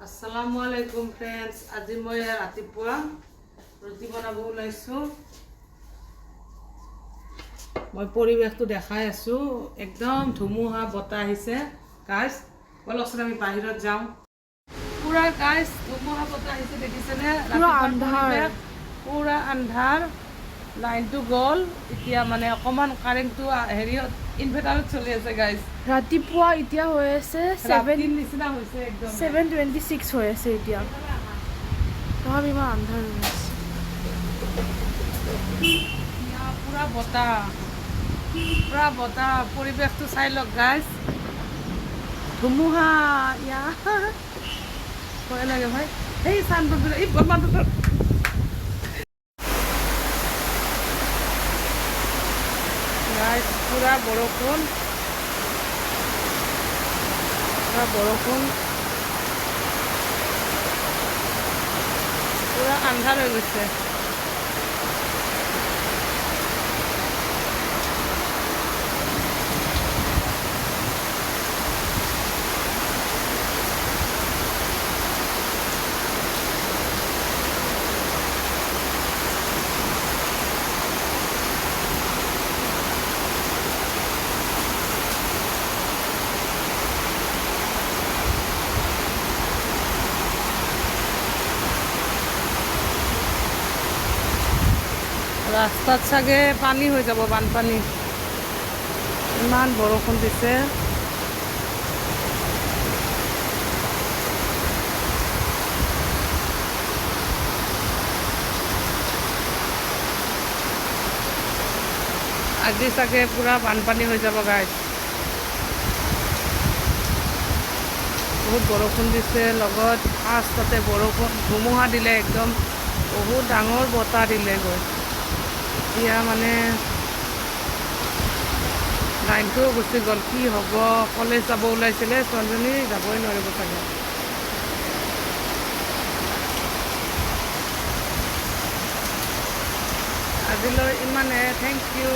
আসসালামু আলাইকুম ফ্ৰেন্ডস, আজি মই ৰাতিপুৱা ৰুটি বনাব ওলাইছোঁ। মই পৰিৱেশটো দেখাই আছোঁ, একদম ধুমুহা বতাহ আহিছে। গাইজ বলকচোন আমি বাহিৰত যাওঁ। পুৰা গাইজ ধুমুহা বতাহ আহিছে, দেখিছেনে? পুৰা আন্ধাৰ, লাইনটো গ'ল। এতিয়া মানে অকণমান কাৰেণ্টটো হেৰিয়ত ইনভাৰ্টাৰত চলি আছে গাইজ। ৰাতিপুৱা এতিয়া হৈ আছে ৰাতিৰ নিচিনা হৈছে, একদম 7:26 হৈ আছে এতিয়া। তথাপি ইমান আন্ধাৰ হৈ আছে। পুৰা বতাহ, পুৰা বতাহ। পৰিৱেশটো চাই লওক গাইজ, ধুমুহা। ভয় লাগে ভাই, এই চানটো এই বৰমানটো গাইজ। পুৰা বৰষুণ, পুৰা বৰষুণ, পুৰা আন্ধাৰ হৈ গৈছে। ৰাস্তাত চাগে পানী হৈ যাব, বানপানী। ইমান বৰষুণ দিছে। আজি চাগে পুৰা বানপানী হৈ যাব গাইজ। বহুত বৰষুণ দিছে, লগত ফাৰ্ষ্টতে বৰষুণ ধুমুহা দিলে, একদম বহুত ডাঙৰ বতাহ দিলে গৈ। এতিয়া মানে লাইনটোও গুচি গ'ল, কি হ'ব? কলেজ যাব ওলাইছিলে ছোৱালীজনী, যাবই নোৱাৰিব চাগে। আজিলৈ ইমানে, থেংক ইউ।